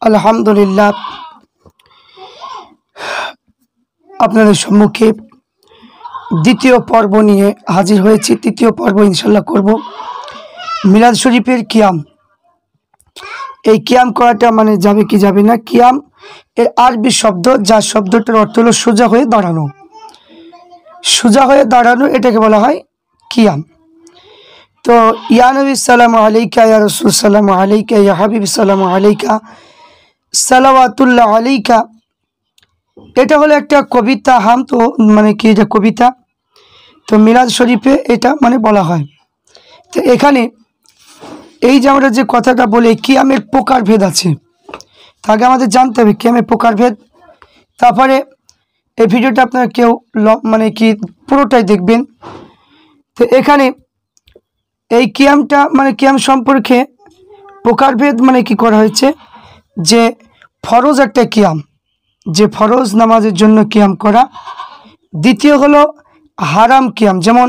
আলহামদুলিল্লাহ আপনাদের সম্মুখে দ্বিতীয় পর্ব নিয়ে হাজির হয়েছি। তৃতীয় পর্ব ইনশাল্লাহ করব মিলাদ শরীফের কিয়াম। এই কিয়াম করাটা মানে যাবে কি যাবে না, কিয়াম এর আরবি শব্দ, যার শব্দটার অর্থ হলো সোজা হয়ে দাঁড়ানো। সোজা হয়ে দাঁড়ানো এটাকে বলা হয় কিয়াম। তো ইয়া নবী সালামু আলাইকা, ইয়া রাসূল সালামু আলাইকা, ইয়া হাবিব সালামু আলাইকা, সালাওয়াতুল্লাহ আলাইকা, এটা হলো একটা কবিতা। হাম তো মানে কি, এটা কবিতা। তো মিলাদ শরীফে এটা মানে বলা হয়। তো এখানে এই যে আমরা যে কথাটা বলি কিয়ামের প্রকারভেদ আছে, তাকে আমাদের জানতে হবে কিয়ামের প্রকারভেদ। তারপরে এই ভিডিওটা আপনারা কেউ মানে কি পুরোটাই দেখবেন। তো এখানে এই কিয়ামটা মানে কিয়াম সম্পর্কে প্রকারভেদ মানে কি করা হয়েছে, যে ফরজ একটা কিয়াম, যে ফরজ নামাজের জন্য কিয়াম করা। দ্বিতীয় হলো হারাম কিয়াম, যেমন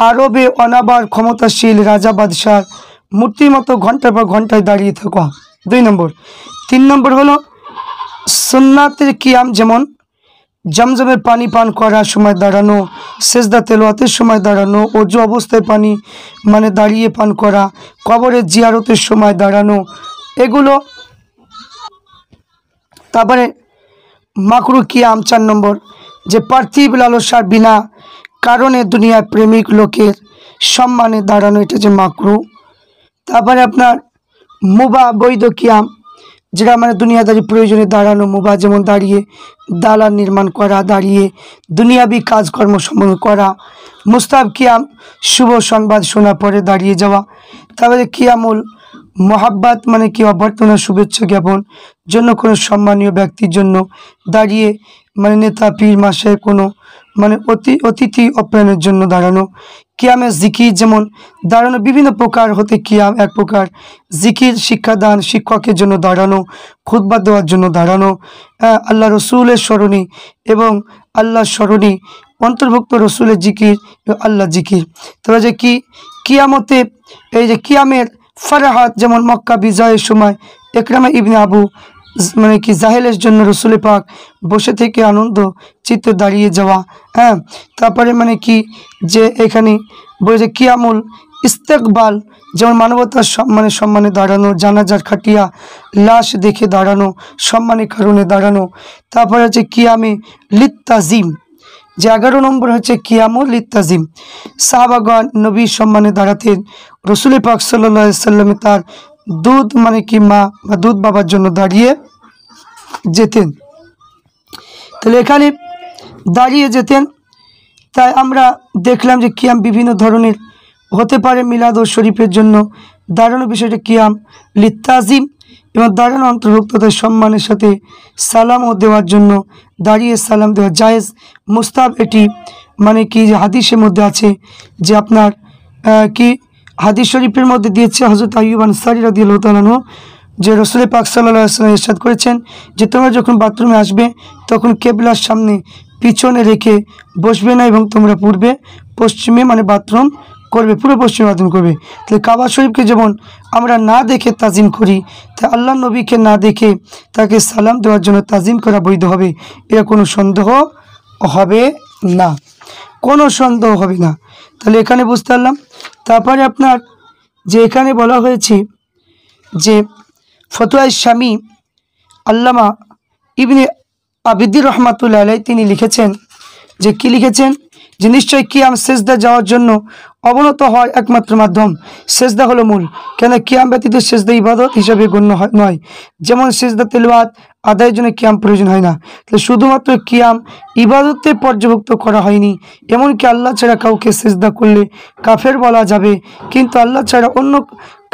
আরবে অনাবার ক্ষমতাশীল রাজা বাদশার মূর্তির মতো ঘন্টার পর ঘন্টায় দাঁড়িয়ে থাকা 2 নম্বর। 3 নম্বর হলো সুন্নাতের কিয়াম, যেমন জমজমের পানি পান করার সময় দাঁড়ানো, সেজদা তেলাওয়াতের সময় দাঁড়ানো, ওযু অবস্থায় পানি মানে দাঁড়িয়ে পান করা, কবরের জিয়ারতের সময় দাঁড়ানো, এগুলো। তারপরে মাকরু কিয়াম 4 নম্বর, যে পার্থিব লালসার বিনা কারণে দুনিয়ার প্রেমিক লোকের সম্মানে দাঁড়ানো, এটা যে মাকরু। তারপরে আপনার মুবা বৈধ কিয়াম, যেটা মানে দুনিয়াদারি প্রয়োজনে দাঁড়ানো মুবা, যেমন দাঁড়িয়ে দালান নির্মাণ করা, দাঁড়িয়ে দুনিয়াবি কাজকর্ম সম্পন্ন করা। মুস্তাব কিয়াম, শুভ সংবাদ শোনা পরে দাঁড়িয়ে যাওয়া। তারপরে কিয়ামুল মোহাব্বাত মানে কি, অভ্যর্থনা শুভেচ্ছা জ্ঞাপন জন্য কোনো সম্মানীয় ব্যক্তির জন্য দাঁড়িয়ে, মানে নেতা পীর মাসে কোনো মানে অতিথি অপ্যায়নের জন্য দাঁড়ানো। কিয়ামে জিকির, যেমন দাঁড়ানো বিভিন্ন প্রকার হতে কিয়াম এক প্রকার। জিকির শিক্ষাদান, শিক্ষকের জন্য দাঁড়ানো, খুতবা দেওয়ার জন্য দাঁড়ানো, আল্লাহ রসুলের স্মরণী এবং আল্লাহ স্মরণী অন্তর্ভুক্ত, রসুলের জিকির, আল্লাহ জিকির। তবে যে কি কিয়ামতে এই যে কিয়ামের ফারাহাত, যেমন মক্কা বিজয়ের সময় একরামা ইবনে আবু মানে কি জাহেলের জন্য রসুল পাক বসে থেকে আনন্দ চিত্তে দাঁড়িয়ে যাওয়া। তারপরে মানে কি যে এখানে বলে যে কিয়ামুল ইস্তেকবাল, যেমন মানবতার মানে সম্মানে দাঁড়ানো, জানাজার খাটিয়া লাশ দেখে দাঁড়ানো, সম্মানের কারণে দাঁড়ানো। তারপরে হচ্ছে কিয়ামে লিত্তাজিম, যে 11 নম্বর হচ্ছে কিয়ামুল লিত্তাজিম। সাহাবাগণ নবীর সম্মানে দাঁড়াতেন। রসুল পাক সাল্লাল্লাহু আলাইহি সাল্লাম তার দুধ মানে কি মা বা দুধ বাবার জন্য দাঁড়িয়ে যেতেন। তাহলে এখানে দাঁড়িয়ে যেতেন। তাই আমরা দেখলাম যে কিয়াম বিভিন্ন ধরনের হতে পারে। মিলাদ ও শরীফের জন্য দাঁড়ানো বিষয়টা কিয়াম লিত্তাজিম, এবং দাঁড়ানো অন্তর্ভুক্ত তার সম্মানের সাথে সালামও দেওয়ার জন্য দাঁড়িয়ে সালাম দেওয়া জায়েজ। মুস্তাব এটি মানে কি যে হাদিসের মধ্যে আছে, যে আপনার কি হাদিস শরীফের মধ্যে দিয়েছে হযরত আইয়ুব আনসারী রাদিয়াল্লাহু তাআলা আনহু, যে রসুল পাক সাল্লাল্লাহু আলাইহি ওয়াসাল্লাম ইরশাদ করেছেন যে তোমরা যখন বাথরুমে আসবে তখন কেবলার সামনে পিছনে রেখে বসবে না, এবং তোমরা পূর্বে পশ্চিমে মানে বাথরুম করবে, পুরো পশ্চিমে বাথরুম করবে। তাহলে কাবা শরীফকে যেমন আমরা না দেখে তাজিম করি, তাই আল্লাহ নবীকে না দেখে তাকে সালাম দেওয়ার জন্য তাজিম করা বৈধ হবে, এর কোনো সন্দেহ হবে না, কোনো সন্দেহ হবে না। তাহলে এখানে বুঝতে পারলাম। তারপরে আপনার যে এখানে বলা হয়েছে যে ফতোয়ায়ে শামী আল্লামা ইবনে আবিদির রহমাতুল্লাহ আলাইহি তিনি লিখেছেন, যে কি লিখেছেন, যে নিশ্চয় কিয়াম সেজদা যাওয়ার জন্য অবনত হওয়ার একমাত্র মাধ্যম। সেজদা হলো মূল, কেন কিয়াম ব্যতীত সেজদা ইবাদত হিসাবে গণ্য নয়। যেমন সেজদা তেলাওয়াত আদায়ের জন্য কিয়াম প্রয়োজন হয় না, তাহলে শুধুমাত্র কিয়াম ইবাদতে পর্যবেক্ত করা হয়নি। এমনকি আল্লাহ ছাড়া কাউকে সেজদা করলে কাফের বলা যাবে, কিন্তু আল্লাহ ছাড়া অন্য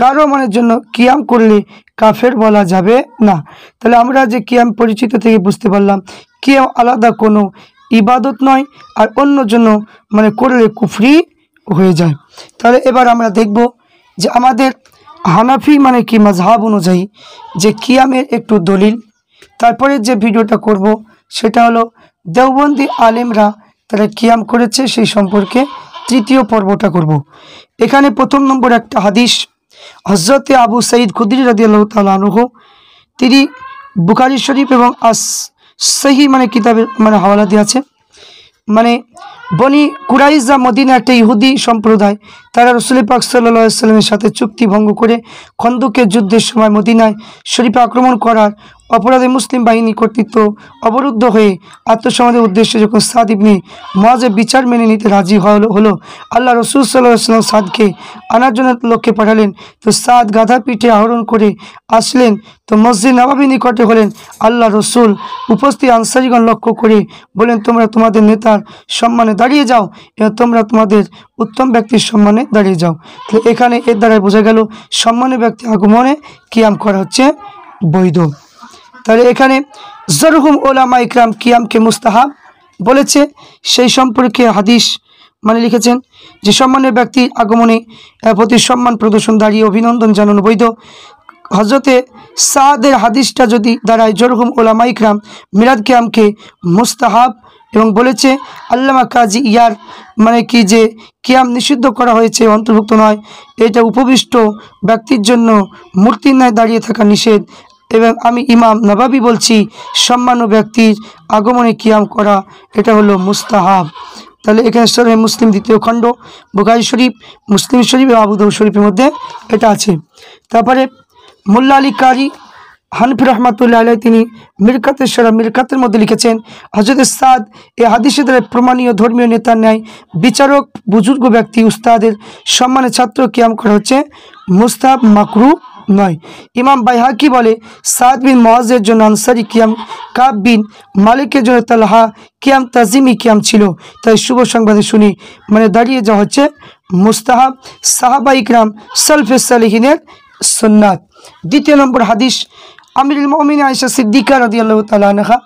কারো মানের জন্য কিয়াম করলে কাফের বলা যাবে না। তাহলে আমরা যে কিয়াম পরিচিত থেকে বুঝতে পারলাম কিয়াম আলাদা কোনো ইবাদত নয়, আর অন্য জন্য মানে করলে কুফরি হয়ে যায়। তাহলে এবার আমরা দেখব যে আমাদের হানাফি মানে কি মাযহাব অনুযায়ী যে কিয়ামের একটু দলিল। তারপরে যে ভিডিওটা করব সেটা হলো দেওবন্দি আলেমরা তারা কিয়াম করেছে সেই সম্পর্কে তৃতীয় পর্বটা করব। এখানে প্রথম নম্বর একটা হাদিস, হযরত আবু সাঈদ খুদরি রাদিয়াল্লাহু তাআলা আনহু তিনি বুখারী শরীফ এবং সহি মানে কিতাবের মানে হাওয়ালা দিয়ে আছে। মানে বনি কুরাইজা মদিনা একটা ইহুদি সম্প্রদায়, তারা রসুল পাক সাল্লাল্লাহু আলাইহি সাল্লামের সাথে চুক্তি ভঙ্গ করে খন্দকের যুদ্ধের সময় মদিনায় শরীফে আক্রমণ করার অপরাধে মুসলিম বাহিনী কর্তৃত্ব অবরুদ্ধ হয়ে আত্মসমাধির উদ্দেশ্যে যখন সাদ ইবনে মুআজের বিচার মেনে নিতে রাজি হলো, আল্লাহ রসুল সাল্লাল্লাহু আলাইহি সাল্লাম সাদকে আনার জন্য লোককে পাঠালেন। তো সাদ গাধা পিঠে আহরণ করে আসলেন। তো মসজিদ নববীর নিকটে হলেন। আল্লাহ রসুল উপস্থিত আনসারীগণ লক্ষ্য করে বলেন, তোমরা তোমাদের নেতার সম্মানে দাঁড়িয়ে যাও এবং তোমরা তোমাদের উত্তম ব্যক্তির সম্মানে দাঁড়িয়ে যাও। তো এখানে এর দ্বারা বোঝা গেল সম্মানের ব্যক্তি আগমনে কিয়াম করা হচ্ছে বৈধ। তাহলে এখানে জরহুম ওলামা ইকরাম কিয়ামকে মুস্তাহাব বলেছে, সেই সম্পর্কে হাদিস মানে লিখেছেন যে সম্মানের ব্যক্তির আগমনে প্রতি সম্মান প্রদর্শন দাঁড়িয়ে অভিনন্দন জানানো বৈধ। হজরতে সাদের হাদিসটা যদি দাঁড়ায় জরহুম ওলামা ইকরাম মিলাদ কিয়ামকে মুস্তাহাব, এবং বলেছে আল্লামা কাজী ইয়ার মানে কি যে কিয়াম নিষিদ্ধ করা হয়েছে অন্তর্ভুক্ত নয়, এটা উপবিষ্ট ব্যক্তির জন্য মূর্তির ন্যায় দাঁড়িয়ে থাকা নিষেধ। এবং আমি ইমাম নবাবী বলছি সম্মান্য ব্যক্তির আগমনে কিয়াম করা এটা হলো মুস্তাহাব। তাহলে এখানে সহিহ মুসলিম দ্বিতীয় খণ্ড, বুখারী শরীফ, মুসলিম শরীফ এবং আবু দাউদ শরীফের মধ্যে এটা আছে। তারপরে মোল্লা আলী কারি হানফি রহমাতুল্লাহ আলাইহি তিনি মিরকাতের সেরা মিরকাতের মধ্যে লিখেছেন, হযরত সাদ এই হাদিসের দ্বারা প্রমাণীয় ধর্মীয় নেতার ন্যায় বিচারক বুজুর্গ ব্যক্তি উস্তাদের সম্মানে ছাত্র কিয়াম করা হচ্ছে মুস্তাহাব, মাকরু নয়। ইমাম বাইহাকি বলে সাদ বিন মুআজের জন্য আনসারি কিয়াম, কাব বিন মালিকের জন্য তালহা কিয়াম তাজিমি কিয়াম ছিল। তাই শুভ সংবাদে শুনি মানে দাঁড়িয়ে যাওয়া হচ্ছে মুস্তাহাব, সাহাবা ইকরাম সালফে সালিহিনের সুন্নাত। দ্বিতীয় নম্বর হাদিস আমিরুল মুমিনিন আয়েশা সিদ্দিকা রাদিয়াল্লাহু তাআলা আনহা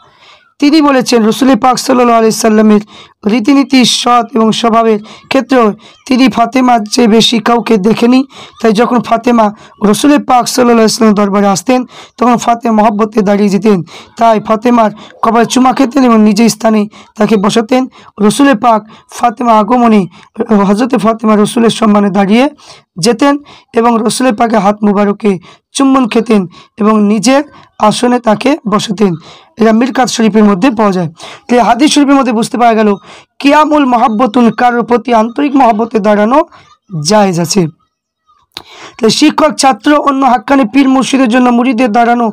তিনি বলেছেন, রসুল পাক সাল্লাল্লাহু আলাইহি সাল্লামের রীতিনীতি সৎ এবং স্বভাবের ক্ষেত্রে তিনি ফাতেমার চেয়ে বেশি কাউকে দেখেনি। তাই যখন ফাতেমা রসুল পাক সাল্লাল্লাহু আলাইহি সাল্লামের দরবারে আসতেন তখন ফাতেমা মহব্বতে দাঁড়িয়ে যেতেন। তাই ফাতেমার কপালে চুমা খেতেন এবং নিজের স্থানে তাকে বসাতেন। রসুল পাক ফাতেমা আগমনে হযরতে ফাতেমা রসুলের সম্মানে দাঁড়িয়ে যেতেন এবং রসুল পাকের হাত মুবারকে চুম্বন খেতেন এবং নিজের আসনে তাকে বসাতেন। এটা মিরকাত শরীফের মধ্যে পাওয়া যায়। তো হাদিস শরীফের মধ্যে বুঝতে পারা গেল কিয়ামুল মহাব্বতুন কারোর প্রতি আন্তরিক মহব্বতে দাঁড়ানো জায়েজ আছে। তাই শিক্ষক ছাত্র অন্য হাক্কানি পীর মুর্শিদের জন্য মুরিদের দাঁড়ানো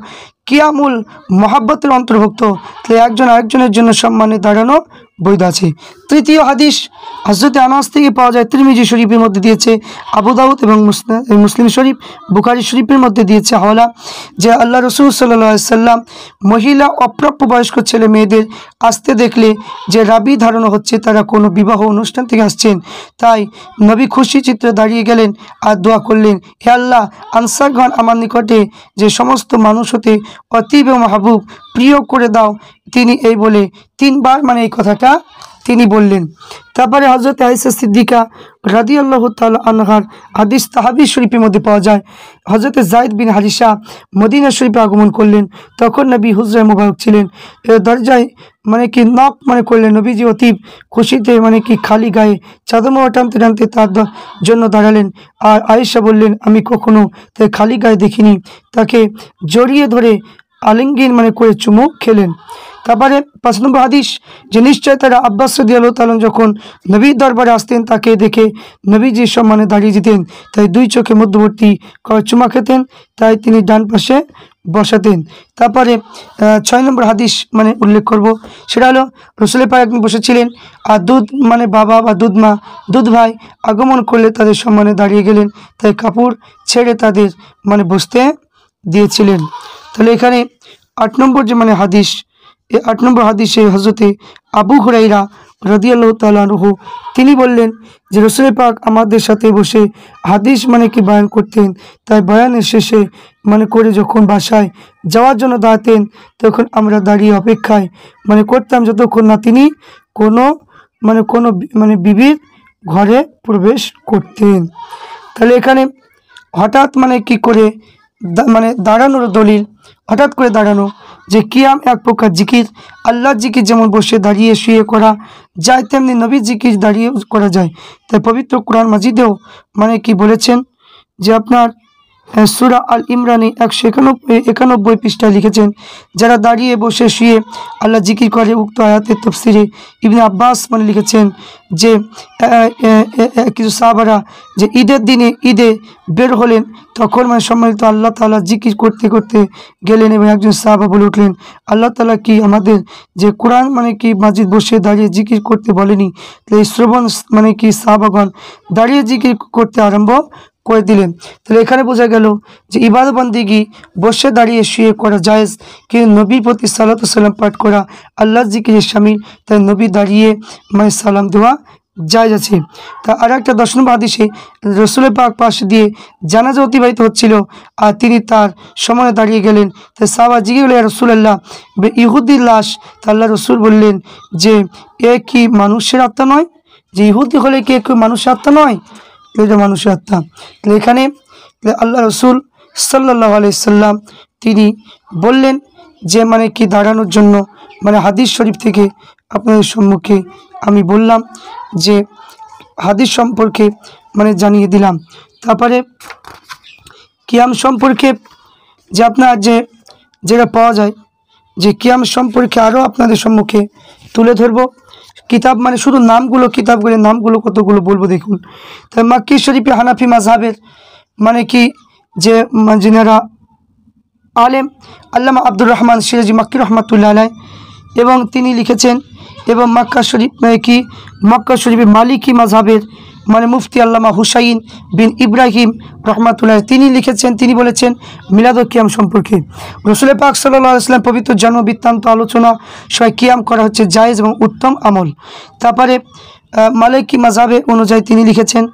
কিয়ামুল মহাব্বতের অন্তর্ভুক্ত। তাই একজন আরেকজনের জন্য সম্মানে দাঁড়ানো বৈধ আছে। তৃতীয় হাদিস হযরত আনাস থেকে পাওয়া যায়, তিরমিজি শরীফের মধ্যে দিয়েছে, আবু দাউদ এবং মুসলিম শরীফ, বুখারী শরীফের মধ্যে দিয়েছে হাওয়ালা, যে আল্লাহ রসুল সাল্লাল্লাহু আলাইহি সাল্লাম মহিলা অপ্রাপ্তবয়স্ক ছেলে মেয়েদের আসতে দেখলে যে রাবি ধারণা হচ্ছে তারা কোনো বিবাহ অনুষ্ঠান থেকে আসছেন। তাই নবী খুশি চিত্রে দাঁড়িয়ে গেলেন আর দোয়া করলেন, হে আল্লাহ, আনসারগণ আমার নিকটে যে সমস্ত মানুষ হতে অতীব মাহবুব প্রিয় করে দাও। তিনি এই বলে তিনবার মানে এই কথাটা তিনি বললেন। তারপরে হযরত আয়েশা সিদ্দিকা রাদিয়াল্লাহু তাআলা আনহার হাদিস তাহাবি শরীফের মধ্যে পাওয়া যায়, হযরত যায়েদ বিন হারিসা মদিনা শরীফে আগমন করলেন। তখন নবী হুজরায় মুবারক ছিলেন। দরজায় মানে কি নক মানে করলেন। নবীজি অতীব খুশিতে মানে কি খালি গায়ে চাদর মোড়া টানতে টানতে তার জন্য দাঁড়ালেন। আর আয়েশা বললেন, আমি কখনো তাকে খালি গায়ে দেখিনি। তাকে জড়িয়ে ধরে আলিঙ্গন মানে করে চুমু খেলেন। তারপরে 5 নম্বর হাদিস যে নিশ্চয় তারা আব্বাস রাদিয়াল্লাহু তাআলা যখন নবীর দরবারে আসতেন তাকে দেখে নবীজির সম্মানে দাঁড়িয়ে যেতেন। তাই দুই চোখে মধ্যবর্তী করে চুমা খেতেন, তাই তিনি ডান পাশে বসাতেন। তারপরে 6 নম্বর হাদিস মানে উল্লেখ করব, সেটা হলো রসুল পাক একদিন বসেছিলেন আর দুধ মানে বাবা বা দুধ মা দুধ ভাই আগমন করলে তাদের সম্মানে দাঁড়িয়ে গেলেন। তাই কাপড় ছেড়ে তাদের মানে বসতে দিয়েছিলেন। তাহলে এখানে 8 নম্বর যে মানে হাদিস, এই 8 নম্বর হাদিসে হযরতে আবু হুরায়রা রাদিয়াল্লাহু তাআলা আনহু তিনি বললেন যে রসুল পাক আমাদের সাথে বসে হাদিস মানে কি বয়ান করতেন। তাই বয়ানের শেষে মানে করে যখন বাসায় যাওয়ার জন্য দাঁড়াতেন তখন আমরা দাঁড়িয়ে অপেক্ষায় মানে করতাম যতক্ষণ না তিনি কোনো মানে বিবির ঘরে প্রবেশ করতেন। তাহলে এখানে হঠাৎ মানে কি করে মানে দাঁড়ানোর দলিল, হঠাৎ করে দাঁড়ানো যে কিয়াম এক প্রকার জিকির। আল্লাহর জিকির যেমন বসে দাঁড়িয়ে শুয়ে করা যায় তেমনি নবীর জিকির দাঁড়িয়ে করা যায়। তাই পবিত্র কোরআন মাজিদেও মানে কি বলেছেন যে আপনার সূরা আল ইমরানে 191 পৃষ্ঠায় লিখেছেন, যারা দাঁড়িয়ে বসে শুয়ে আল্লাহ জিকির করে। উক্ত আয়াতের তফসিরে ইবনে আব্বাস লিখেছেন যে কিছু সাহাবারা যে ঈদের দিনে ঈদে বের হলেন, তখন সম্মানিত আল্লাহ তাআলা জিকির করতে করতে গেলেন এবং একজন সাহাবা বলে উঠলেন, আল্লাহ তাআলা কি আমাদের যে কোরআন কি মাজিদ বসে দাঁড়িয়ে জিকির করতে বলেনি? তাহলে এই শ্রবণ কি সাহাবাগণ দাঁড়িয়ে জিকির করতে আরম্ভ করে দিলেন। তাহলে এখানে বোঝা গেল যে ইবাদত বান্দিগি বসে দাঁড়িয়ে শুয়ে করা জায়েজ, কিন্তু নবীর প্রতি সালাতু সালাম পাঠ করা আল্লাহ জিকিরের শামিল, তাই নবী দাঁড়িয়ে সালাম দেওয়া জায়েজ আছে। তা আর একটা 10 নম্বর হাদিসে রসুলের পাক পাশ দিয়ে জানাজা অতিবাহিত হচ্ছিল আর তিনি তার সময় দাঁড়িয়ে গেলেন। তাই সাহাবা জিজ্ঞেস করলেন, ইয়া রাসূলুল্লাহ, ইহুদির লাশ। তা আল্লাহ রসুল বললেন যে এ কি মানুষের আত্মা নয়? যে ইহুদি হলে কি কেউ মানুষের আত্মা নয়? এটা মানুষের আত্মা। তাহলে এখানে আল্লাহ রসুল সাল্লাল্লাহু আলাইহি সাল্লাম তিনি বললেন যে কি দাঁড়ানোর জন্য হাদিস শরীফ থেকে আপনাদের সম্মুখে আমি বললাম যে হাদিস সম্পর্কে জানিয়ে দিলাম। তারপরে কিয়াম সম্পর্কে যে আপনার যেটা পাওয়া যায়, যে কিয়াম সম্পর্কে আরও আপনাদের সম্মুখে তুলে ধরব। কিতাব শুধু নামগুলো, কিতাবগুলোর নামগুলো কতগুলো বলবো দেখুন। তাই মাক্কি শরীফে হানাফি মাযহাবের কি যে যিনারা আলেম আল্লামা আব্দুর রহমান সিরাজি মাক্কি রহমাতুল্লাহ আলাইহ, এবং তিনি লিখেছেন, এবং মক্কা শরীফে মালিকি মাযহাবের মুফতি আল্লামা হুসাইন বিন ইব্রাহিম রহমাতুল্লাহ তিনি লিখেছেন, তিনি বলেছেন মিলাদ ও কিয়াম সম্পর্কে, রাসূল পাক সাল্লাল্লাহু আলাইহি ওয়াসাল্লাম পবিত্র জন্ম বৃত্তান্ত আলোচনা সহ কিয়াম করা হচ্ছে জায়েজ এবং উত্তম আমল। তারপরে মালিকি মাযহাবে অনুযায়ী তিনি লিখেছেন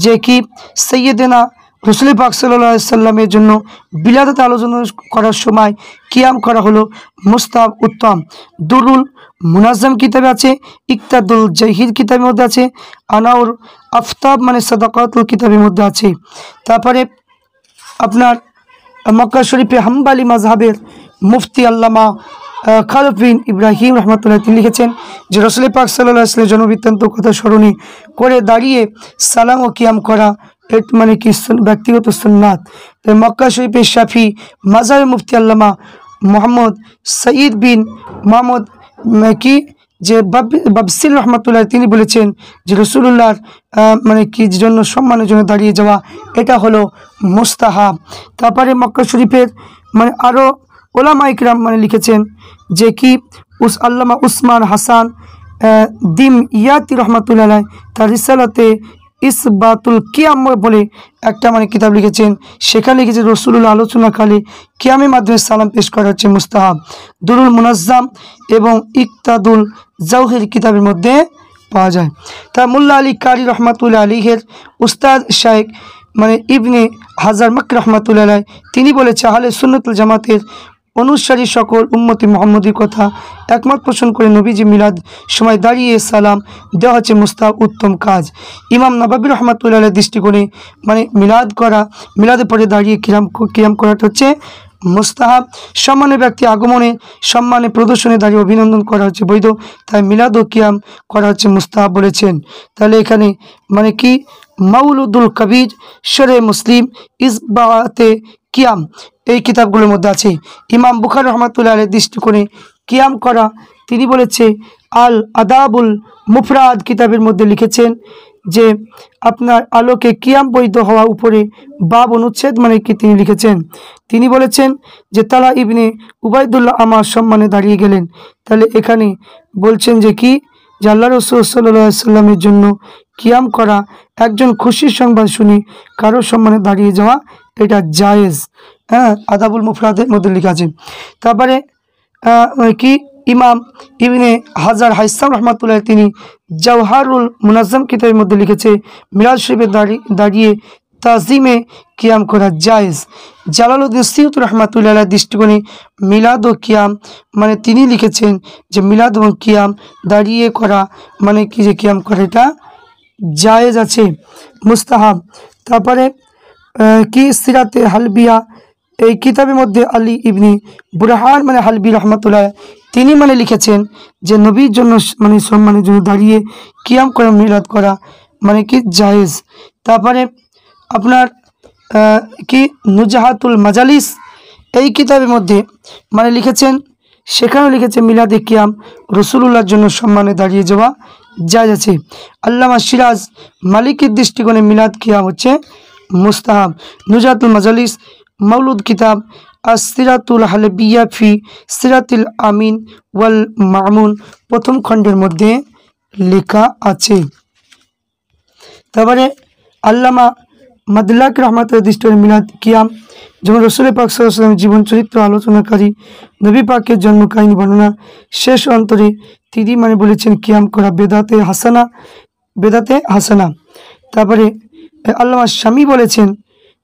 যে কি সাইয়্যিদানা রাসূল পাক সাল্লাল্লাহু আলাইহি ওয়াসাল্লামের জন্য বিলাদত আলোচনা করার সময় কিয়াম করা হলো মুস্তাহাব, উত্তম। দুরুল মুনাজ্জাম কিতাবে আছে, ইকতাদুল জাহিদ কিতাবের মধ্যে আছে, আনাউর আফতাব সাদাকাতুল কিতাবের মধ্যে আছে। তারপরে আপনার মক্কা শরীফে হাম্বলি মাযহাবের মুফতি আল্লামা খালিদ বিন ইব্রাহিম রহমাতুল্লাহ তিনি লিখেছেন যে রাসূল পাক সাল্লাল্লাহু আলাইহি ওয়াসাল্লামের জন্মবৃত্তান্ত কথা স্মরণে করে দাঁড়িয়ে সালাম ও কিয়াম করা কি ব্যক্তিগত সুন্নাত। তাই মক্কা শরীফে শাফি মাযহাবের মুফতি আল্লামা মোহাম্মদ সঈদ বিন মোহাম্মদ কি যে বাবসিল রহমাতুল্লাহ তিনি বলেছেন যে রাসূলুল্লাহর কি জন্য সম্মানের জন্য দাঁড়িয়ে যাওয়া এটা হলো মুস্তাহাব। তারপরে মক্কা শরীফের আরও ওলামা ইকরাম লিখেছেন যে কি আল্লামা উসমান হাসান দিম ইয়াতি রহমাতুল্লাহ আলাইহ তার রিসালাতে ইসবাতুল কিয়াম বলে একটা কিতাব লিখেছেন, সেখানে লিখেছে রাসূলুল্লাহ আলোচনাকালে কিয়ামের মাধ্যমে সালাম পেশ করা হচ্ছে মুস্তাহাব। দুরুল মুনাজ্জাম এবং ইকতাদুল জাওহির কিতাবের মধ্যে পাওয়া যায়। তা মোল্লা আলী কারি রহমাতুল্লাহ আলাইহের উস্তাদ শাইখ ইবনে হাজার মক্কি রহমাতুল্লাহ আলাইহ তিনি বলেছে, আহলে সুন্নাতুল জামাতের অনুসারী সকল উম্মতি মুহাম্মদীর কথা একমত পোষণ করে নবীজি মিলাদ সময় দাঁড়িয়ে সালাম দেওয়া হচ্ছে মুস্তাহাব, উত্তম কাজ। ইমাম নববী রহমাতুল্লাহ আলাইহির দৃষ্টিকোণে মিলাদের পরে দাঁড়িয়ে কিয়াম করাটা হচ্ছে মুস্তাহাব। সম্মানের ব্যক্তি আগমনে সম্মানে প্রদর্শনে দাঁড়িয়ে অভিনন্দন করা হচ্ছে বৈধ, তাই মিলাদ ও কিয়াম করা হচ্ছে মুস্তাহাব বলেছেন। তাহলে এখানে কি মাউলুদুল কবির, শরে মুসলিম, ইসবাতে কিয়াম এই কিতাবগুলোর মধ্যে আছে। ইমাম বুখারী রহমাতুল্লাহ আলাইহির দৃষ্টিকোণে কিয়াম করা তিনি বলেছে আল আদাবুল মুফরাদ কিতাবের মধ্যে লিখেছেন যে আপনার আলোকে কিয়াম বৈধ হওয়া উপরে বাব অনুচ্ছেদ কি তিনি লিখেছেন, তিনি বলেছেন যে তালা ইবনে উবাইদুল্লাহ আমার সম্মানে দাঁড়িয়ে গেলেন। তাহলে এখানে বলছেন যে কি যে আল্লাহ রাসূল সাল্লাল্লাহু আলাইহি ওয়াসাল্লামের জন্য কিয়াম করা, একজন খুশির সংবাদ শুনি কারো সম্মানে দাঁড়িয়ে যাওয়া এটা জায়েজ। আদাবুল মুফরাদের মধ্যে লেখা আছে। তারপরে কি ইমাম ইবনে হাজার হাইসাম রহমাতুল্লাহ তিনি জাওহারুল মুনাজ্জাম কিতাবের মধ্যে লিখেছে মিলাদ শরীফে দাঁড়িয়ে তাজিমে কিয়াম করা জায়েজ। জালালউদ্দিন সিয়ুতি রহমাতুল্লাহ আলাইহির দৃষ্টিকোণে মিলাদ ও কিয়াম তিনি লিখেছেন যে মিলাদ এবং কিয়াম দাঁড়িয়ে করা কি যে কিয়াম করা এটা জায়েজ আছে, মুস্তাহাব। তারপরে কি সিরাতে হালবিয়া এই কিতাবের মধ্যে আলী ইবনে বুরহান হালবি রহমাতুল্লাহ তিনি লিখেছেন যে নবীর জন্য সম্মানের জন্য দাঁড়িয়ে কিয়াম করা মিলাদ করা কি জায়েজ। তারপরে আপনার কি নুজাহাতুল মাজালিস এই কিতাবের মধ্যে মানে লিখেছেন, সেখানেও লিখেছে মিলাদে কিয়াম রসুলুল্লাহর জন্য সম্মানে দাঁড়িয়ে যাওয়া জায়েজ আছে। আল্লামা সিরাজ মালিকের দৃষ্টিকোণে মিলাদ কিয়াম হচ্ছে মুস্তাহাব। নুজাহাতুল মাজালিস মৌলুদ কিতাব আসিরাতুল হালবিয়া ফি সিরাতিল আমিন ওয়াল মামুন প্রথম খণ্ডের মধ্যে লেখা আছে। তারপরে আল্লামা মাদলাক রহমাতুল্লাহ দৃষ্টিকোণে মিলাদ কিয়াম যেমন রসুল পাক সাল্লাল্লাহু আলাইহি ওয়াসাল্লামের জীবন চরিত্র আলোচনাকারী নবী পাকের জন্ম কাহিনী বর্ণনা শেষ অন্তরে তিনি মানে বলেছেন কিয়াম করা বেদাতে হাসানা। তারপরে আল্লামা শামী বলেছেন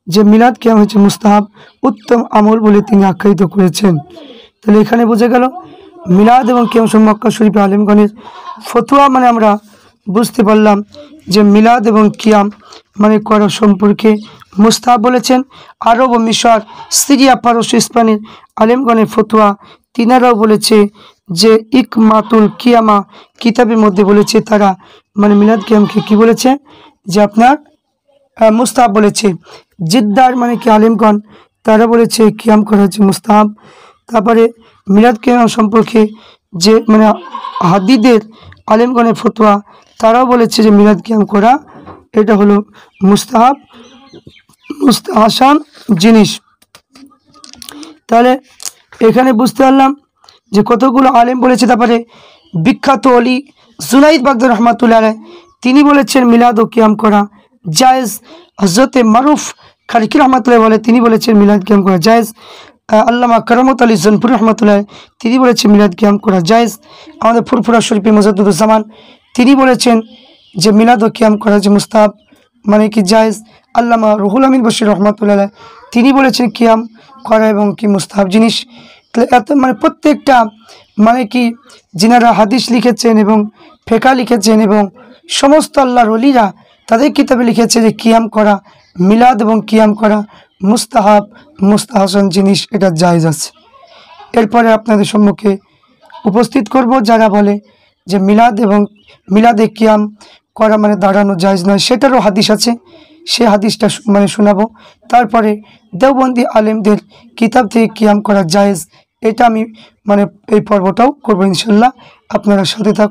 যে মিলাদ কিয়াম হচ্ছে মুস্তাহাব উত্তম আমল বলে তিনি আখ্যায়িত করেছেন। তাহলে এখানে বোঝা গেল মিলাদ এবং কিয়াম মক্কা শরীফে আলেমগণের ফতোয়া মানে আমরা বুঝতে পারলাম যে মিলাদ এবং কিয়াম মানে করা সম্পর্কে মুস্তাহাব বলেছেন। আরব ও মিশর, সিরিয়া, পারস্য, স্পেনের আলেমগণের ফতোয়া তিনারাও বলেছে যে ইকমাতুল কিয়ামা কিতাবের মধ্যে বলেছে তারা মানে মিলাদ কিয়ামকে কি বলেছে যে আপনার মুস্তাহাব বলেছে। জিদ্দার মানে কি আলেমগণ তারা বলেছে কিয়াম করা হচ্ছে মুস্তাহাব। তারপরে মিলাদ কিয়াম সম্পর্কে যে মানে হাদিদের আলেমগণের ফতোয়া তারাও বলেছে যে মিলাদ কিয়াম করা এটা হলো মুস্তাহাব মুস্তাহাসান জিনিস। তাহলে এখানে বুঝতে পারলাম যে কতগুলো আলেম বলেছে। তারপরে বিখ্যাত অলি জুনাইদ বাগদাদ রহমাতুল্লাহ আলাইহি তিনি বলেছেন মিলাদ ও কিয়াম করা জায়েজ। হযরতে মারুফ খারকি রহমাতুল্লাহ বলে তিনি বলেছেন মিলাদ কিয়াম করা জায়েজ। আল্লামা কারামত আলী জনপুর রহমাতুল্লাহ তিনি বলেছেন মিলাদ কিয়াম করা জায়েজ। আমাদের ফুরফুরা শরীফে মুজাদ্দিদুজ্জামান তিনি বলেছেন যে মিলাদ ও কিয়াম করা যে মুস্তাহাব মানে কি জায়েজ। আল্লামা রুহুল আমিন বশির রহমাতুল্লাহ তিনি বলেছেন কিয়াম করা এবং কি মুস্তাহাব জিনিস। এত মানে প্রত্যেকটা মানে কি যিনারা হাদিস লিখেছেন এবং ফেকা লিখেছেন এবং সমস্ত আল্লাহর ওলিরা তাদের কিতাবে লিখেছে যে কিয়াম করা মিলাদ এবং কিয়াম করা মুস্তাহাব মুস্তাহাসান জিনিস, এটা জায়েজ আছে। এরপরে আপনাদের সম্মুখে উপস্থিত করব যারা বলে যে মিলাদ এবং মিলাদে কিয়াম করা মানে দাঁড়ানো জায়েজ নয়, সেটারও হাদিস আছে, সে হাদিসটা মানে শোনাবো। তারপরে দেওবন্দি আলেমদের কিতাব থেকে কিয়াম করা জায়েজ, এটা আমি মানে এই পর্বটাও করবো ইনশাল্লাহ। আপনারা সাথে থাকুন।